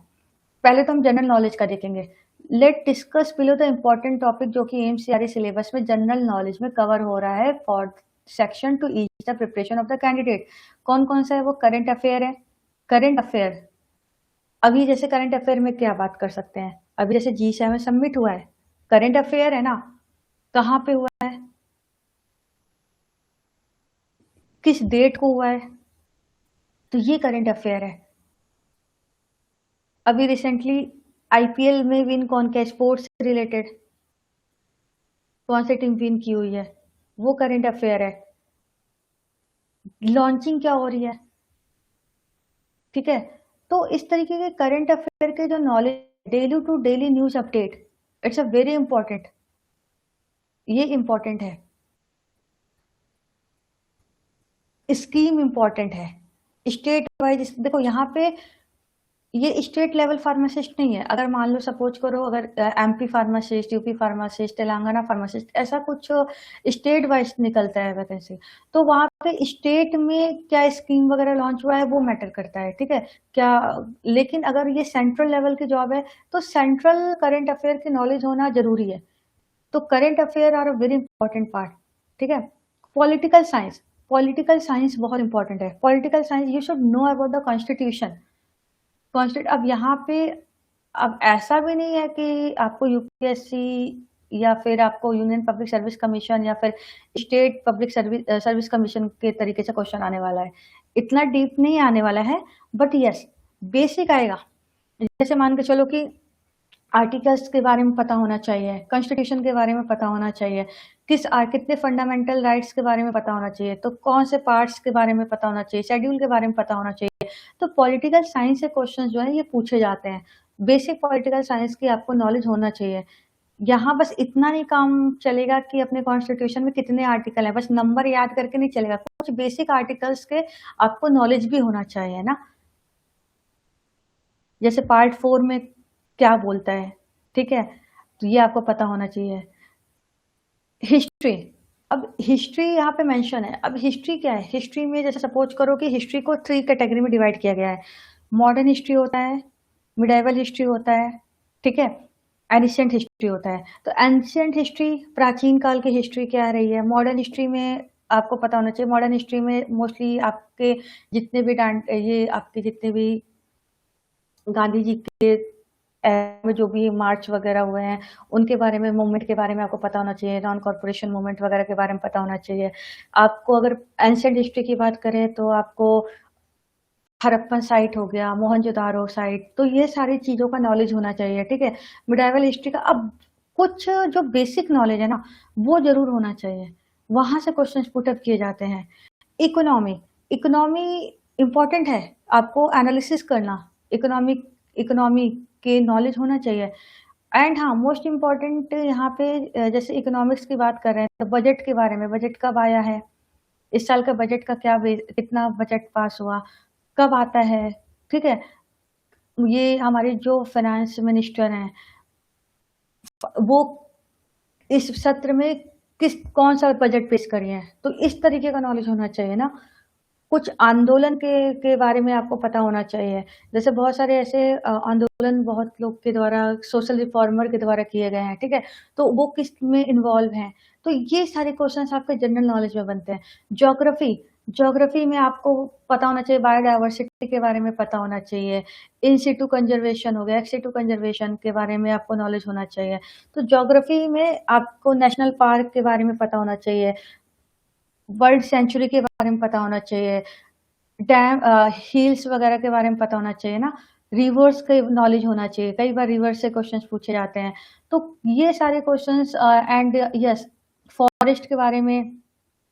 पहले तो हम जनरल नॉलेज का देखेंगे। Let discuss below the important topic जो कि एम्स CRE सिलेबस में जनरल नॉलेज में कवर हो रहा है for section two each the preparation of the candidate. कौन कौन सा है वो, करंट अफेयर है, करंट अफेयर अभी जैसे करंट अफेयर में क्या बात कर सकते हैं, अभी जैसे G7 में सबमिट हुआ है, करंट अफेयर है ना, कहाँ पे हुआ है, किस डेट को हुआ है, तो ये करंट अफेयर है। अभी रिसेंटली IPL में विन कौन किया, स्पोर्ट्स से रिलेटेड कौन सी टीम विन की हुई है, वो करंट अफेयर है। लॉन्चिंग क्या हो रही है, ठीक है। तो इस तरीके के करंट अफेयर के जो knowledge daily to daily news update, it's a very important, ये इंपॉर्टेंट है। स्कीम इंपॉर्टेंट है, स्टेट वाइज देखो यहाँ पे ये स्टेट लेवल फार्मासिस्ट नहीं है। अगर मान लो सपोज करो अगर MP pharmacist, UP pharmacist, Telangana pharmacist, ऐसा कुछ स्टेट वाइज निकलता है वैकेंसी, तो वहाँ पे स्टेट में क्या स्कीम वगैरह लॉन्च हुआ है वो मैटर करता है, ठीक है क्या। लेकिन अगर ये सेंट्रल लेवल की जॉब है तो सेंट्रल करंट अफेयर की नॉलेज होना जरूरी है। तो current affair are a very important part, ठीक है। पॉलिटिकल साइंस बहुत इंपॉर्टेंट है। Political science you should know about the constitution, constant अब यहाँ पे अब ऐसा भी नहीं है कि आपको यूपीएससी या फिर आपको यूनियन पब्लिक सर्विस कमीशन या फिर स्टेट पब्लिक सर्विस कमीशन के तरीके से क्वेश्चन आने वाला है। इतना डीप नहीं आने वाला है, बट यस बेसिक आएगा। जैसे मान के चलो कि आर्टिकल्स के बारे में पता होना चाहिए, कॉन्स्टिट्यूशन के बारे में पता होना चाहिए, कितने फंडामेंटल राइट्स के बारे में पता होना चाहिए, तो कौन से पार्ट्स के बारे में पता होना चाहिए, शेड्यूल के बारे में पता होना चाहिए। तो पॉलिटिकल साइंस से क्वेश्चन जो है ये पूछे जाते हैं। बेसिक पॉलिटिकल साइंस की आपको नॉलेज होना चाहिए। यहाँ बस इतना नहीं काम चलेगा कि अपने कॉन्स्टिट्यूशन में कितने आर्टिकल है, बस नंबर याद करके नहीं चलेगा, कुछ बेसिक आर्टिकल्स के आपको नॉलेज भी होना चाहिए ना। जैसे पार्ट 4 में क्या बोलता है, ठीक है, तो ये आपको पता होना चाहिए। हिस्ट्री, अब हिस्ट्री यहाँ पे मेंशन है। अब हिस्ट्री क्या है, हिस्ट्री में जैसे सपोज करो कि हिस्ट्री को 3 कैटेगरी में डिवाइड किया गया है। मॉडर्न हिस्ट्री होता है, मिडाइवल हिस्ट्री होता है, ठीक है, एंशिएंट हिस्ट्री होता है। तो एंशिएंट हिस्ट्री प्राचीन काल की हिस्ट्री क्या रही है। मॉडर्न हिस्ट्री में आपको पता होना चाहिए, मॉडर्न हिस्ट्री में मोस्टली आपके जितने भी गांधी जी के में जो भी मार्च वगैरह हुए हैं उनके बारे में, मूवमेंट के बारे में आपको पता होना चाहिए, नॉन कॉर्पोरेशन मूवमेंट वगैरह के बारे में पता होना चाहिए आपको। अगर एंशिएंट हिस्ट्री की बात करें तो आपको हड़प्पन साइट हो गया, मोहनजोदारो साइट, तो ये सारी चीज़ों का नॉलेज होना चाहिए, ठीक है। मिडाइवल हिस्ट्री का अब कुछ जो बेसिक नॉलेज है ना वो जरूर होना चाहिए, वहां से क्वेश्चन पुटअप किए जाते हैं। इकोनॉमी, इकोनॉमी इंपॉर्टेंट है, आपको एनालिसिस करना इकोनॉमी के नॉलेज होना चाहिए। एंड हाँ, मोस्ट इम्पॉर्टेंट यहाँ पे जैसे इकोनॉमिक्स की बात कर रहे हैं तो बजट के बारे में, बजट कब आया है, इस साल का बजट का कितना बजट पास हुआ, कब आता है, ठीक है। ये हमारे जो फाइनेंस मिनिस्टर हैं वो इस सत्र में कौन सा बजट पेश करिए हैं, तो इस तरीके का नॉलेज होना चाहिए ना। कुछ आंदोलन के बारे में आपको पता होना चाहिए। जैसे बहुत सारे ऐसे आंदोलन बहुत लोग के द्वारा, सोशल रिफॉर्मर के द्वारा किए गए हैं, ठीक है, तो वो किस में इन्वॉल्व हैं। तो ये सारे क्वेश्चंस आपके जनरल नॉलेज में बनते हैं। ज्योग्राफी, ज्योग्राफी में आपको पता होना चाहिए, बायोडाइवर्सिटी के बारे में पता होना चाहिए, इन सिटू कंजर्वेशन हो गया, एक्स सिटू कंजर्वेशन के बारे में आपको नॉलेज होना चाहिए। तो ज्योग्राफी में आपको नेशनल पार्क के बारे में पता होना चाहिए, वर्ल्ड सेंचुरी के बारे में पता होना चाहिए, डैम हिल्स वगैरह के बारे में पता होना चाहिए ना, रिवर्स का नॉलेज होना चाहिए, कई बार रिवर्स से क्वेश्चंस पूछे जाते हैं। तो ये सारे क्वेश्चंस एंड यस फॉरेस्ट के बारे में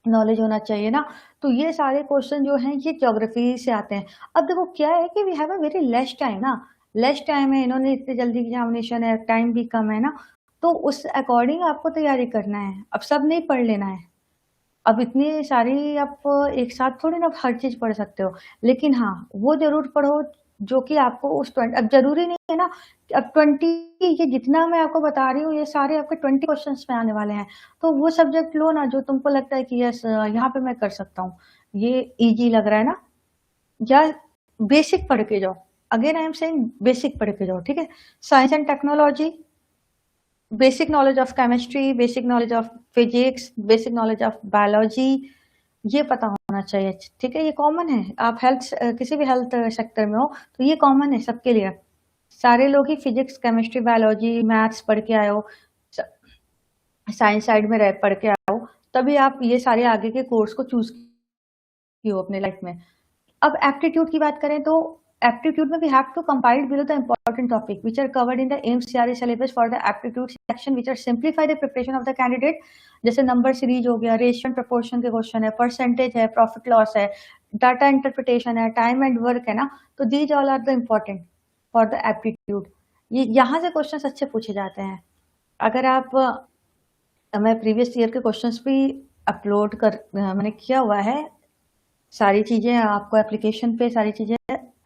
नॉलेज होना चाहिए ना। तो ये सारे क्वेश्चन जो हैं ये ज्योग्राफी से आते हैं। अब देखो क्या है कि we have a very less time ना, लेस टाइम है, इन्होंने इतनी जल्दी एग्जामिनेशन है, टाइम भी कम है ना, तो उस अकॉर्डिंग आपको तैयारी करना है। अब सब नहीं पढ़ लेना है, अब इतनी सारी आप एक साथ थोड़ी ना हर चीज़ पढ़ सकते हो। लेकिन हाँ, वो ज़रूर पढ़ो जो कि आपको उस अब ज़रूरी नहीं है ना कि अब 20 ये जितना मैं आपको बता रही हूँ ये सारे आपके 20 क्वेश्चंस में आने वाले हैं। तो वो सब्जेक्ट लो ना जो तुमको लगता है कि यस यहाँ पे मैं कर सकता हूँ। ये ईज़ी लग रहा है ना, या बेसिक पढ़ के जाओ। Again I am saying basic पढ़ के जाओ, ठीक है। Science and technology, basic knowledge of chemistry, basic knowledge of physics, basic knowledge of biology, ये पता होना चाहिए, ठीक है। ये कॉमन है, आप किसी भी हेल्थ सेक्टर में हो तो ये कॉमन है सबके लिए। सारे लोग ही फिजिक्स, केमिस्ट्री, बायोलॉजी, मैथ्स पढ़ के आए हो, साइंस साइड में रह पढ़ के आए हो, तभी आप ये सारे आगे के कोर्स को चूज किए हो अपने लाइफ में। अब एप्टीट्यूड की बात करें तो एप्टीट्यूड में we have to compile below the important topic which are covered in the AIIMS CRE syllabus for the aptitude section which are simplify the preparation of the candidate. जैसे नंबर सीरीज हो गया, ratio and proportion के question है, percentage है, profit loss है, data interpretation है, time and work है ना, तो these all are the important for the aptitude. ये यहाँ से क्वेश्चन अच्छे पूछे जाते हैं। अगर आप मैं प्रीवियस ईयर के क्वेश्चंस भी अपलोड मैंने किया हुआ है, सारी चीज़ें आपको एप्लीकेशन पे सारी चीज़ें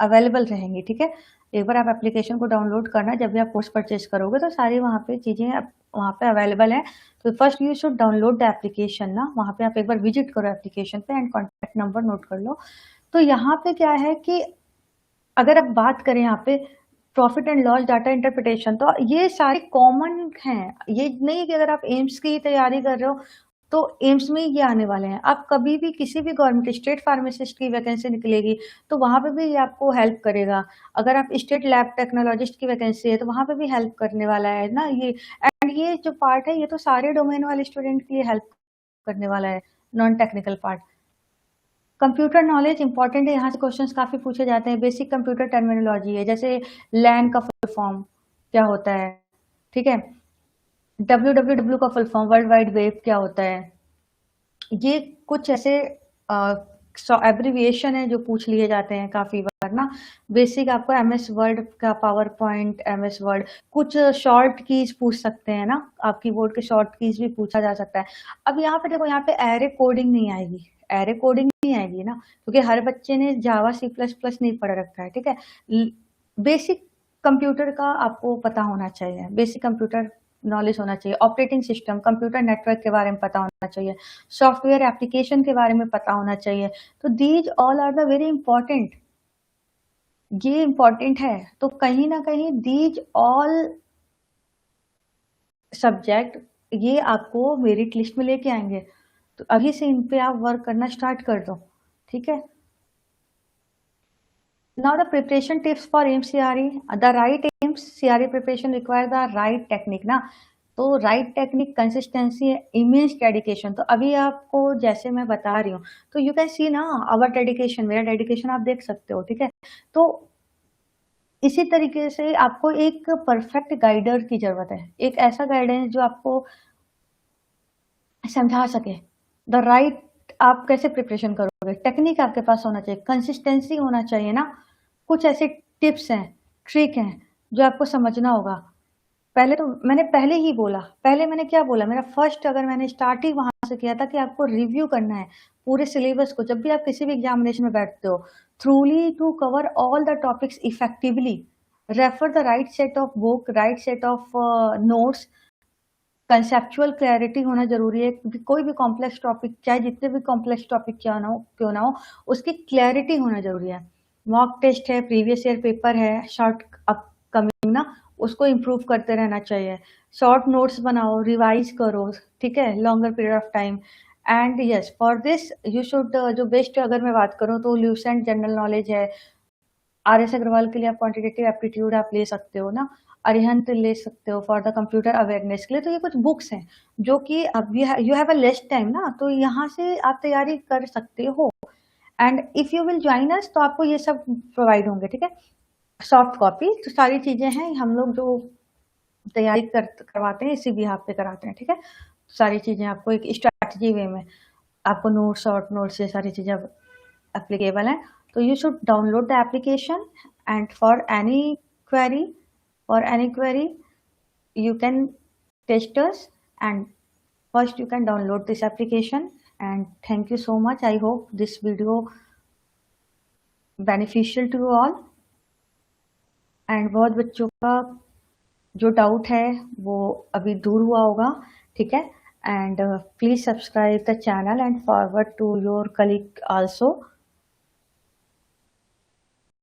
अवेलेबल रहेंगी, ठीक है। एक बार आप एप्लीकेशन को डाउनलोड करना, जब भी आप कोर्स परचेज करोगे तो सारी वहाँ पे चीज़ें वहाँ पे अवेलेबल हैं। तो first you should download the application ना, वहाँ पे आप एक बार विजिट करो एप्लीकेशन पे एंड कॉन्टैक्ट नंबर नोट कर लो। तो यहाँ पे क्या है कि अगर आप बात करें यहाँ पे profit and loss, data interpretation, तो ये सारे कॉमन हैं। ये नहीं कि अगर आप एम्स की तैयारी कर रहे हो तो एम्स में ये आने वाले हैं। आप कभी भी किसी भी गवर्नमेंट स्टेट फार्मासिस्ट की वैकेंसी निकलेगी, तो वहाँ पे भी ये आपको हेल्प करेगा। अगर आप स्टेट लैब टेक्नोलॉजिस्ट की वैकेंसी है, तो वहाँ पे भी हेल्प करने वाला है ना ये। एंड ये जो पार्ट है, ये तो सारे डोमेन वाले स्टूडेंट के लिए हेल्प करने वाला है, non technical part. Computer knowledge important है, यहाँ से क्वेश्चंस काफ़ी पूछे जाते हैं। बेसिक कंप्यूटर टर्मिनोलॉजी है, जैसे लैन का फुल फॉर्म क्या होता है, ठीक है। www का full form world wide web क्या होता है। ये कुछ ऐसे एब्रिविएशन है जो पूछ लिए जाते हैं काफ़ी बार ना। बेसिक आपको एमएस वर्ड का पावर पॉइंट, एमएस वर्ड, कुछ शॉर्ट कीज पूछ सकते हैं ना, आप कीबोर्ड के शॉर्ट कीज भी पूछा जा सकता है। अब यहाँ पे देखो, यहाँ पे एरे कोडिंग नहीं आएगी, एरे कोडिंग नहीं आएगी ना, क्योंकि हर बच्चे ने जावा सी प्लस प्लस नहीं पढ़ रखा है, ठीक है। बेसिक कंप्यूटर का आपको पता होना चाहिए, बेसिक कंप्यूटर नॉलेज होना चाहिए, ऑपरेटिंग सिस्टम, कंप्यूटर नेटवर्क के बारे में पता होना चाहिए, सॉफ्टवेयर एप्लीकेशन के बारे में पता होना चाहिए। तो these all are the very important, ये इंपॉर्टेंट है। तो कहीं ना कहीं दीज ऑल सब्जेक्ट ये आपको मेरिट लिस्ट में लेके आएंगे, तो अभी से इन पे आप वर्क करना स्टार्ट कर दो, ठीक है। Now the preparation tips for AIMS CRE. The right AIMS CRE preparation require the right technique ना। तो right technique, consistency, image dedication. तो अभी आपको जैसे मैं बता रही हूँ, तो यू कैन सी ना आवर डेडिकेशन, मेरा डेडिकेशन आप देख सकते हो, ठीक है। तो इसी तरीके से आपको एक परफेक्ट गाइडर की जरूरत है, एक ऐसा गाइडेंस जो आपको समझा सके। द राइट आप कैसे प्रिपरेशन करोगे, टेक्निक आपके पास होना चाहिए, कंसिस्टेंसी होना चाहिए ना। कुछ ऐसे टिप्स हैं, ट्रिक हैं जो आपको समझना होगा। पहले तो मैंने पहले ही बोला, पहले मैंने क्या बोला, मेरा फर्स्ट अगर मैंने स्टार्ट ही वहां से किया था कि आपको रिव्यू करना है पूरे सिलेबस को। जब भी आप किसी भी एग्जामिनेशन में बैठते हो, thoroughly to cover all the topics effectively, refer the right set of book, right set of notes. Conceptual clarity होना जरूरी है, क्योंकि कोई भी कॉम्प्लेक्स टॉपिक, चाहे जितने भी कॉम्प्लेक्स टॉपिक क्यों ना हो, उसकी क्लैरिटी होना जरूरी है। मॉक टेस्ट है, प्रीवियस ईयर पेपर है, शॉर्ट अपकमिंग ना, उसको इम्प्रूव करते रहना चाहिए। शॉर्ट नोट्स बनाओ, रिवाइज करो, ठीक है, longer period of time. And yes, for this you should, जो बेस्ट अगर मैं बात करूँ तो ल्यूसेंट जनरल नॉलेज है। आर.एस. अग्रवाल के लिए आप क्वांटिटेटिव एप्टीट्यूड आप ले सकते हो ना, अरिहंत ले सकते हो फॉर द कंप्यूटर अवेयरनेस के लिए। तो ये कुछ बुक्स हैं जो कि अब you have a less time ना, तो यहाँ से आप तैयारी कर सकते हो। And if you will join us, तो आपको ये सब प्रोवाइड होंगे, ठीक है। सॉफ्ट कॉपी, तो सारी चीजें हैं, हम लोग जो तैयारी करवाते हैं इसी बिहाफ पे कराते हैं, ठीक है। सारी चीजें आपको एक स्ट्रैटेजी वे में, आपको नोट्स, शॉर्ट नोट्स, ये सारी चीजें एप्लीकेबल हैं। तो you should download the application, and for any query you can text us, and first you can download this application. And thank you so much, I hope this video beneficial to you all। and बहुत बच्चों का जो doubt है वो अभी दूर हुआ होगा, ठीक है। and please subscribe the channel and forward to your colleague also।